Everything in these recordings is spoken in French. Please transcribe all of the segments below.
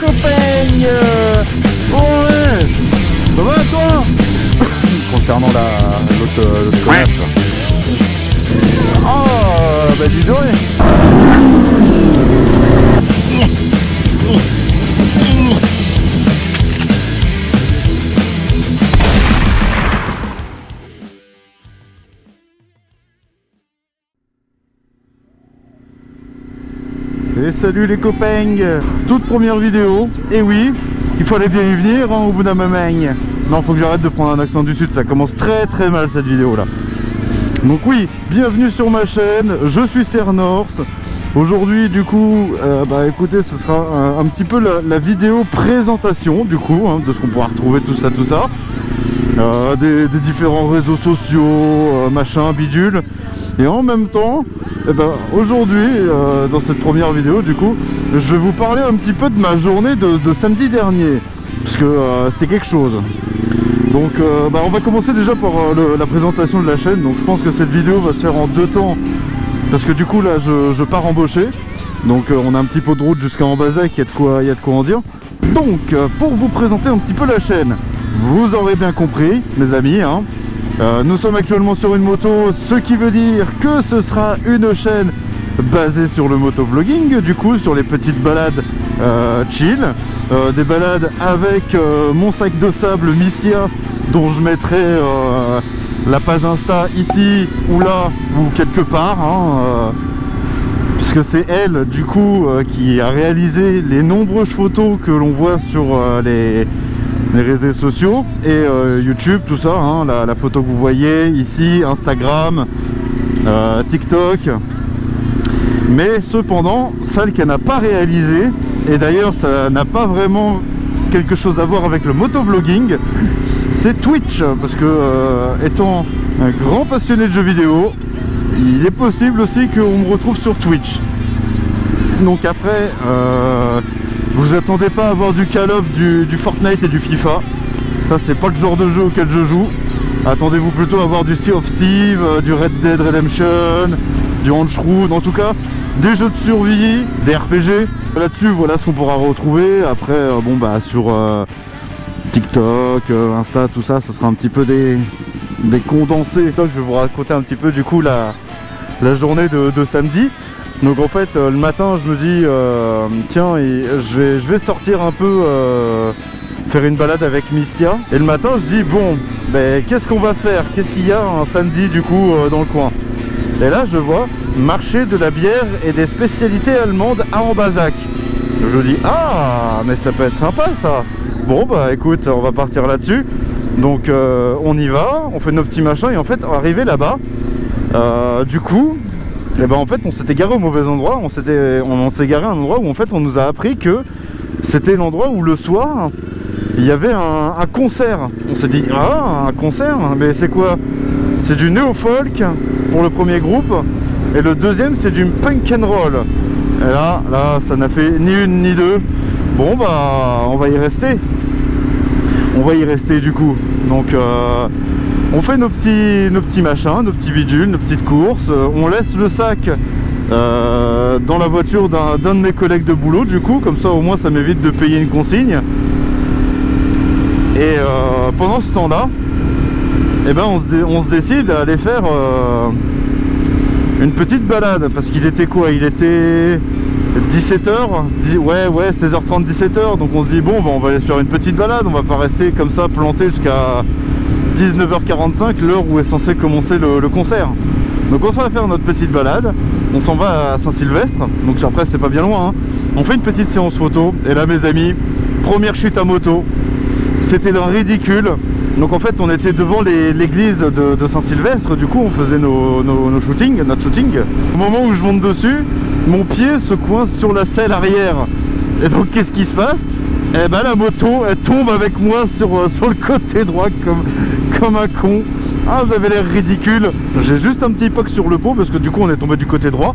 Copain ouais. Ça va toi? Concernant l'autre connasse. Oh bah dis donc. Et salut les copains, toute première vidéo, et oui, il fallait bien y venir hein, au bout d'un moment. Non, faut que j'arrête de prendre un accent du sud, ça commence très mal cette vidéo là. Donc oui, bienvenue sur ma chaîne, je suis Cernors. Aujourd'hui du coup, bah écoutez, ce sera un petit peu la vidéo présentation du coup, hein, de ce qu'on pourra retrouver tout ça. Des différents réseaux sociaux, machin, bidule. Et en même temps, aujourd'hui, dans cette première vidéo du coup, je vais vous parler un petit peu de ma journée de samedi dernier. Parce que c'était quelque chose. Donc on va commencer déjà par la présentation de la chaîne. Donc je pense que cette vidéo va se faire en 2 temps. Parce que du coup là je pars embaucher. Donc on a un petit peu de route jusqu'à Ambazac, il y a de quoi en dire. Donc pour vous présenter un petit peu la chaîne, vous aurez bien compris mes amis hein. Nous sommes actuellement sur une moto, ce qui veut dire que ce sera une chaîne basée sur le motovlogging, du coup sur les petites balades chill, des balades avec mon sac de sable Missia, dont je mettrai la page Insta ici ou là ou quelque part, hein, puisque c'est elle du coup qui a réalisé les nombreuses photos que l'on voit sur les réseaux sociaux et YouTube, tout ça, hein, la photo que vous voyez ici, Instagram, TikTok. Mais cependant, celle qu'elle n'a pas réalisée, et d'ailleurs ça n'a pas vraiment quelque chose à voir avec le motovlogging, c'est Twitch, parce que étant un grand passionné de jeux vidéo, il est possible aussi qu'on me retrouve sur Twitch. Donc après, vous attendez pas à avoir du Call of, du Fortnite et du FIFA. Ça c'est pas le genre de jeu auquel je joue. Attendez-vous plutôt à avoir du Sea of Thieves, du Red Dead Redemption, du Hunchrood, en tout cas des jeux de survie, des RPG. Là-dessus voilà ce qu'on pourra retrouver. Après sur TikTok, Insta, tout ça, ce sera un petit peu des condensés. Donc je vais vous raconter un petit peu du coup la journée de samedi. Donc en fait le matin je me dis tiens je vais sortir un peu faire une balade avec Mistia. Et le matin je dis bon qu'est-ce qu'on va faire, qu'est-ce qu'il y a un samedi du coup dans le coin. Et là je vois marché de la bière et des spécialités allemandes à Ambazac. Je dis ah mais ça peut être sympa ça. Bon bah écoute on va partir là-dessus. Donc on y va, on fait nos petits machins et en fait arrivé là-bas du coup en fait on s'était garé au mauvais endroit, on s'est garé à un endroit où en fait on nous a appris que c'était l'endroit où le soir il y avait un concert. On s'est dit ah un concert, mais c'est quoi? C'est du néo-folk pour le premier groupe et le deuxième c'est du punk and roll. Et là ça n'a fait ni une ni deux. Bon bah on va y rester. On va y rester du coup. Donc on fait nos petits machins, nos petits bidules, nos petites courses. On laisse le sac dans la voiture d'un de mes collègues de boulot du coup, comme ça au moins ça m'évite de payer une consigne. Et pendant ce temps là on se décide à aller faire une petite balade, parce qu'il était quoi? Il était 17h, ouais 16h30 17h, donc on se dit bon on va aller faire une petite balade, on va pas rester comme ça planté jusqu'à 19h45, l'heure où est censé commencer le concert. Donc on va faire notre petite balade, on s'en va à Saint-Sylvestre, donc après c'est pas bien loin hein. On fait une petite séance photo, et là mes amis, première chute à moto, c'était d'un ridicule. Donc en fait on était devant l'église de Saint-Sylvestre, du coup on faisait notre shooting. Au moment où je monte dessus, mon pied se coince sur la selle arrière. Et donc qu'est-ce qui se passe? Eh ben la moto elle tombe avec moi sur le côté droit comme un con. Ah j'avais l'air ridicule. J'ai juste un petit poc sur le pot parce que du coup on est tombé du côté droit.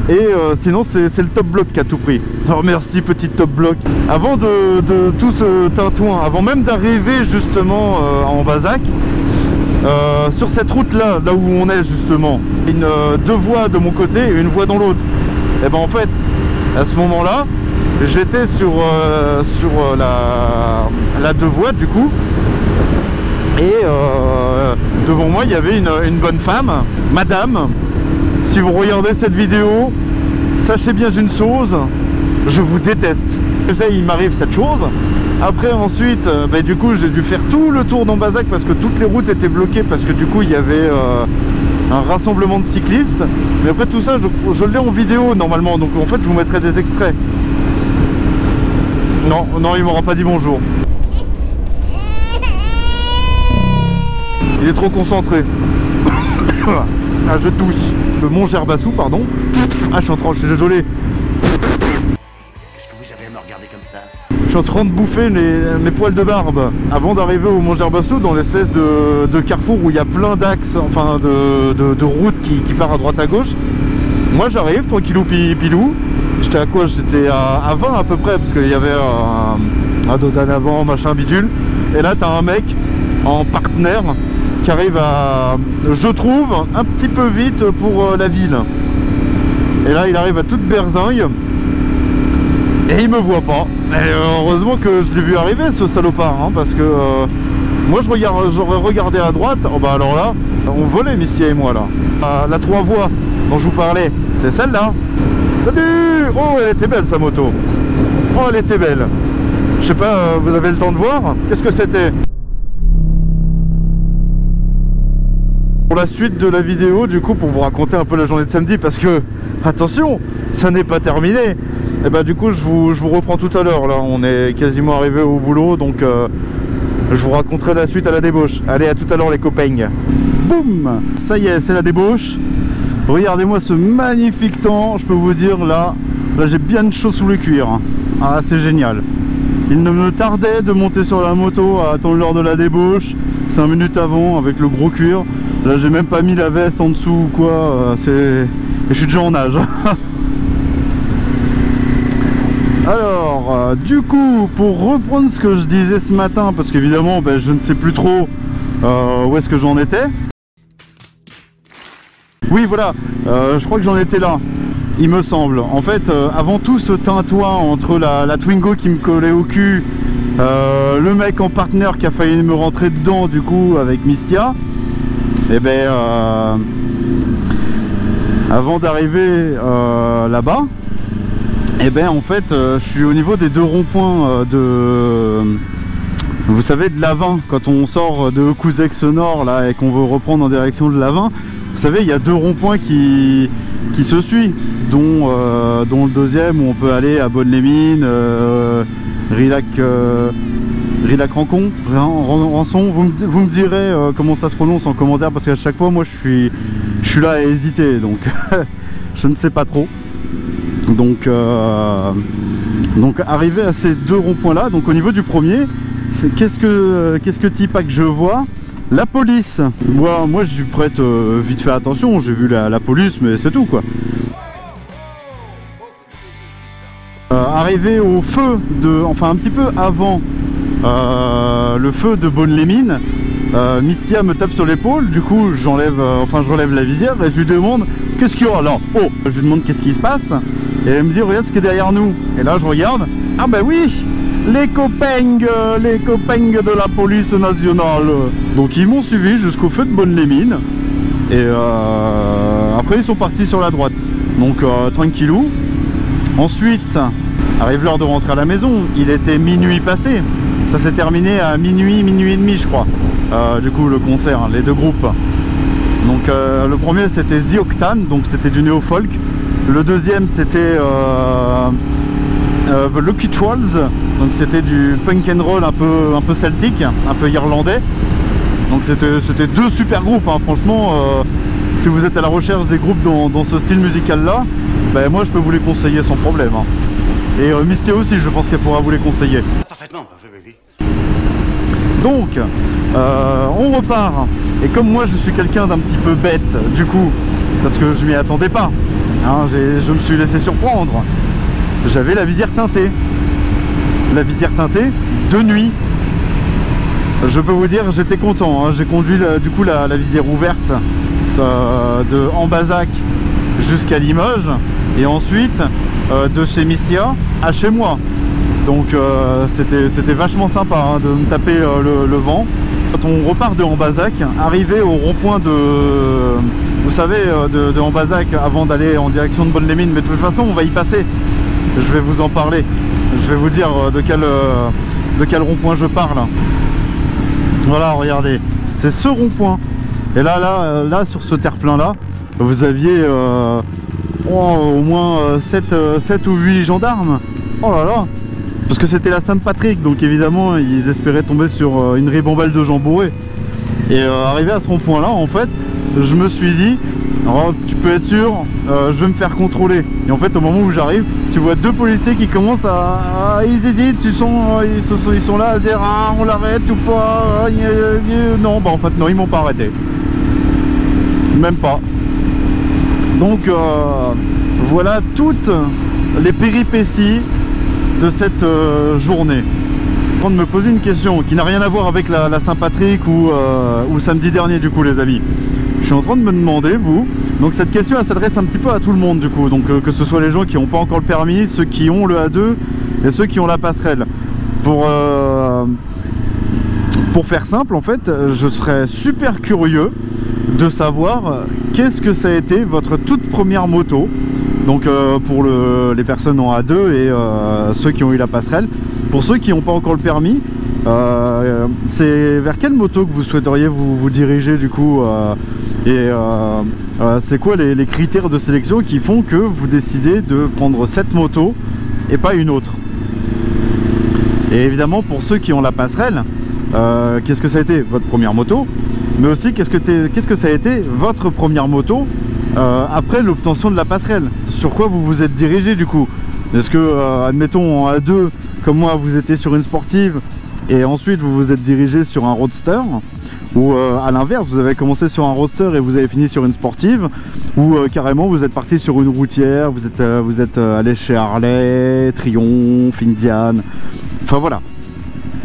Et sinon c'est le top bloc qui a tout pris. Alors merci petit top bloc. Avant de tout ce tintouin, avant même d'arriver justement à Ambazac, sur cette route là où on est justement, deux voies de mon côté et une voie dans l'autre. Et ben en fait à ce moment là j'étais sur la deux voies du coup, et devant moi il y avait une bonne femme. Madame, si vous regardez cette vidéo, sachez bien une chose, je vous déteste. Déjà il m'arrive cette chose. Après ensuite, du coup j'ai dû faire tout le tour d'Ambazac parce que toutes les routes étaient bloquées, parce que du coup il y avait un rassemblement de cyclistes. Mais après tout ça je l'ai en vidéo normalement, donc en fait je vous mettrai des extraits. Non, non, il m'aura pas dit bonjour. Il est trop concentré. Ah, je tousse. Le Mont Gerbassou, pardon. Ah, je suis en train, je suis désolé. Qu'est-ce que vous avez à me regarder comme ça? Je suis en train de bouffer mes poils de barbe. Avant d'arriver au Mont Gerbassou, dans l'espèce de carrefour où il y a plein d'axes, enfin de routes qui part à droite à gauche. Moi j'arrive, tranquillou pilou. J'étais à quoi? J'étais à 20 à peu près, parce qu'il y avait un dodan avant, machin bidule. Et là t'as un mec en partenaire qui arrive à, je trouve, un petit peu vite pour la ville. Et là il arrive à toute berzingue. Et il me voit pas. Et heureusement que je l'ai vu arriver, ce salopard, hein, parce que moi j'aurais regardé à droite. Oh bah alors là, on volait Misty et moi là. La 3 voies dont je vous parlais, c'est celle-là. Salut! Oh, elle était belle sa moto. Oh, elle était belle. Je sais pas, vous avez le temps de voir? Qu'est-ce que c'était? Pour la suite de la vidéo, du coup, pour vous raconter un peu la journée de samedi, parce que, attention, ça n'est pas terminé. Et bah du coup, je vous reprends tout à l'heure. Là, on est quasiment arrivé au boulot, donc je vous raconterai la suite à la débauche. Allez, à tout à l'heure les copains. Boum! Ça y est, c'est la débauche. Regardez-moi ce magnifique temps, je peux vous dire, là j'ai bien de chaud sous le cuir. Ah, c'est génial. Il ne me tardait de monter sur la moto à attendre l'heure de la débauche, 5 minutes avant, avec le gros cuir. Là j'ai même pas mis la veste en dessous ou quoi, et je suis déjà en nage. Alors, du coup, pour reprendre ce que je disais ce matin, parce qu'évidemment je ne sais plus trop où est-ce que j'en étais. Oui, voilà, je crois que j'en étais là, il me semble. En fait, avant tout ce tintouin entre la Twingo qui me collait au cul, le mec en partenaire qui a failli me rentrer dedans, du coup, avec Mistia, et avant d'arriver là-bas, en fait, je suis au niveau des deux ronds-points vous savez, de l'A20, quand on sort de Couzex Nord, là, et qu'on veut reprendre en direction de l'A20. Vous savez, il y a deux ronds-points qui se suivent, dont le deuxième où on peut aller à Bonne-les-Mines, Rilac-Rancon, Rançon. Vous me direz comment ça se prononce en commentaire, parce qu'à chaque fois, moi, je suis là à hésiter, donc je ne sais pas trop. Donc arrivé à ces deux ronds-points-là, donc au niveau du premier, qu'est-ce que Tipac je vois? La police. Moi je prête vite fait attention, j'ai vu la police, mais c'est tout quoi. Arrivé au feu enfin un petit peu avant le feu de Bonne-les-Mines, Mistia me tape sur l'épaule, du coup je relève la visière et je lui demande qu'est-ce qu'il y a là. Oh, je lui demande qu'est-ce qui se passe et elle me dit regarde ce qui est derrière nous. Et là je regarde, ah bah oui, les copains de la police nationale. Donc ils m'ont suivi jusqu'au feu de Bonne-les-Mines et après ils sont partis sur la droite, donc tranquillou. Ensuite arrive l'heure de rentrer à la maison, il était minuit passé, ça s'est terminé à minuit et demi je crois, du coup le concert, les deux groupes. Donc le premier c'était The Octane, donc c'était du néo-folk. Le deuxième c'était The Lucky Trolls, donc c'était du punk and roll un peu celtique, un peu irlandais. Donc c'était deux super groupes, hein. Franchement, si vous êtes à la recherche des groupes dans ce style musical là, moi je peux vous les conseiller sans problème, hein. Et Misty aussi, je pense qu'elle pourra vous les conseiller. Parfaitement, oui. Donc on repart, et comme moi je suis quelqu'un d'un petit peu bête du coup, parce que je m'y attendais pas, hein, je me suis laissé surprendre. J'avais la visière teintée de nuit. Je peux vous dire, j'étais content, hein. J'ai conduit du coup la visière ouverte de Ambazac jusqu'à Limoges, et ensuite de chez Mistia à chez moi. Donc c'était vachement sympa hein, de me taper le vent. Quand on repart de Ambazac, arrivé au rond-point de, vous savez, de Ambazac avant d'aller en direction de Bonnes-les-Mines, mais de toute façon on va y passer, je vais vous en parler, je vais vous dire de quel rond-point je parle. Voilà, regardez, c'est ce rond-point. Et là sur ce terre-plein là, vous aviez au moins 7 ou 8 gendarmes. Oh là là. Parce que c'était la Saint-Patrick, donc évidemment ils espéraient tomber sur une ribambelle de gens bourrés. Et arrivé à ce rond-point là, en fait, je me suis dit, oh, tu peux être sûr, je vais me faire contrôler. Et en fait, au moment où j'arrive, tu vois deux policiers qui commencent ils hésitent, ils sont là à dire ah, on l'arrête ou pas. Non, bah en fait non, ils m'ont pas arrêté. Même pas. Donc voilà toutes les péripéties de cette journée. En train de me poser une question qui n'a rien à voir avec la Saint-Patrick ou samedi dernier du coup les amis. Je suis en train de me demander, vous, donc cette question elle s'adresse un petit peu à tout le monde du coup, donc que ce soit les gens qui n'ont pas encore le permis, ceux qui ont le A2 et ceux qui ont la passerelle. Pour faire simple en fait, je serais super curieux de savoir qu'est-ce que ça a été votre toute première moto. Donc pour les personnes en A2 et ceux qui ont eu la passerelle. Pour ceux qui n'ont pas encore le permis, c'est vers quelle moto que vous souhaiteriez vous diriger du coup c'est quoi les critères de sélection qui font que vous décidez de prendre cette moto et pas une autre? Et évidemment pour ceux qui ont la passerelle, qu'est-ce que ça a été votre première moto? Mais aussi qu'est-ce que ça a été votre première moto après l'obtention de la passerelle? Sur quoi vous vous êtes dirigé du coup? Est-ce que, admettons en A2, comme moi, vous étiez sur une sportive et ensuite vous vous êtes dirigé sur un roadster? Ou à l'inverse, vous avez commencé sur un roadster et vous avez fini sur une sportive? Ou carrément vous êtes parti sur une routière, vous êtes allé chez Harley, Triomphe, Indian? Enfin voilà.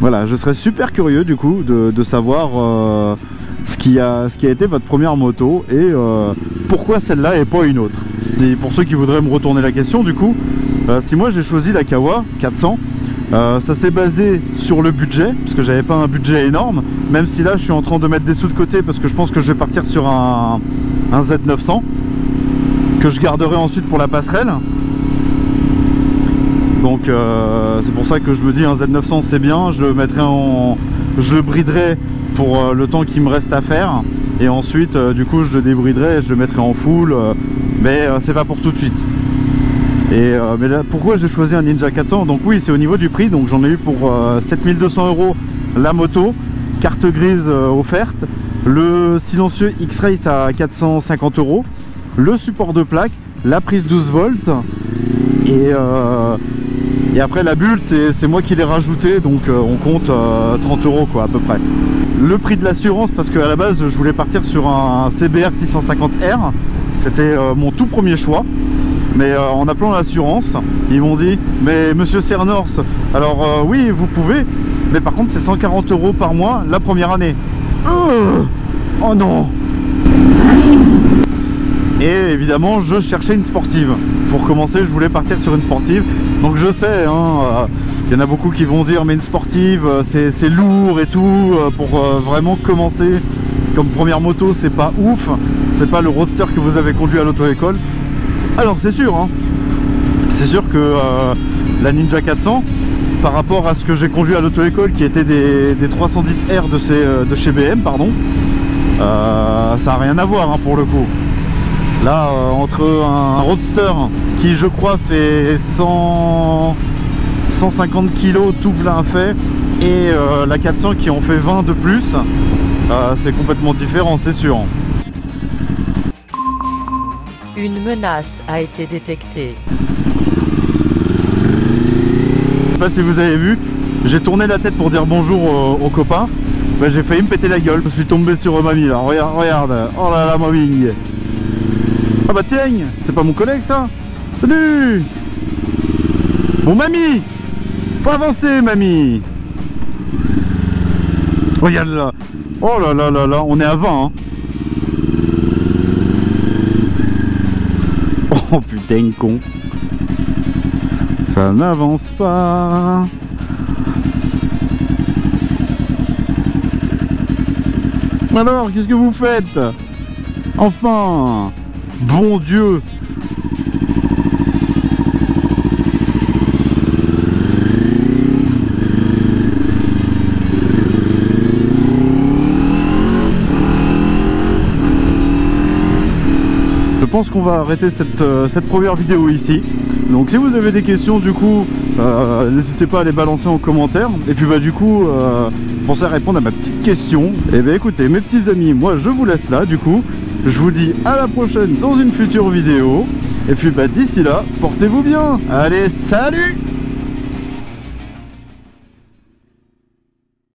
Voilà, je serais super curieux du coup de savoir ce qui a été votre première moto et pourquoi celle-là et pas une autre. Et pour ceux qui voudraient me retourner la question du coup, si moi j'ai choisi la Kawa 400, ça s'est basé sur le budget, parce que j'avais pas un budget énorme, même si là je suis en train de mettre des sous de côté parce que je pense que je vais partir sur un Z900 que je garderai ensuite pour la passerelle. Donc c'est pour ça que je me dis un Z900 c'est bien, je le briderai pour le temps qu'il me reste à faire et ensuite du coup je le débriderai et je le mettrai en full, mais c'est pas pour tout de suite. Et mais là, pourquoi j'ai choisi un Ninja 400? Donc oui, c'est au niveau du prix, donc j'en ai eu pour 7200 € la moto, carte grise offerte, le silencieux X-Race à 450 €, le support de plaque, la prise 12 volts et après la bulle c'est moi qui l'ai rajouté, donc on compte 30 € quoi à peu près. Le prix de l'assurance, parce qu'à la base je voulais partir sur un CBR 650R, c'était mon tout premier choix. Mais en appelant l'assurance, ils m'ont dit mais monsieur Cernors, alors oui vous pouvez, mais par contre c'est 140 € par mois la première année. Oh non. Et évidemment je cherchais une sportive. Pour commencer je voulais partir sur une sportive. Donc je sais, il y en a beaucoup qui vont dire mais une sportive c'est lourd et tout, pour vraiment commencer comme première moto c'est pas ouf, c'est pas le roadster que vous avez conduit à l'auto-école. Alors c'est sûr, hein, c'est sûr que la Ninja 400 par rapport à ce que j'ai conduit à l'auto-école qui était des 310R de chez BM, pardon, ça n'a rien à voir hein, pour le coup. Là entre un roadster qui je crois fait 150 kg tout plein fait et la 400 qui en fait 20 de plus, c'est complètement différent, c'est sûr. Une menace a été détectée. Je sais pas si vous avez vu, j'ai tourné la tête pour dire bonjour aux copains. Ben, j'ai failli me péter la gueule, je suis tombé sur mamie là, regarde, oh là là mamie. Ah bah tiens, c'est pas mon collègue ça. Salut. Bon mamie, faut avancer mamie. Regarde là, oh là là là là, on est à 20 hein. Oh putain con. Ça n'avance pas. Alors, qu'est-ce que vous faites? Enfin, bon Dieu. Je pense qu'on va arrêter cette première vidéo ici. Donc si vous avez des questions, du coup, n'hésitez pas à les balancer en commentaire. Et puis bah du coup, pensez à répondre à ma petite question. Et bah écoutez, mes petits amis, moi je vous laisse là, du coup. Je vous dis à la prochaine dans une future vidéo. Et puis bah d'ici là, portez-vous bien. Allez, salut!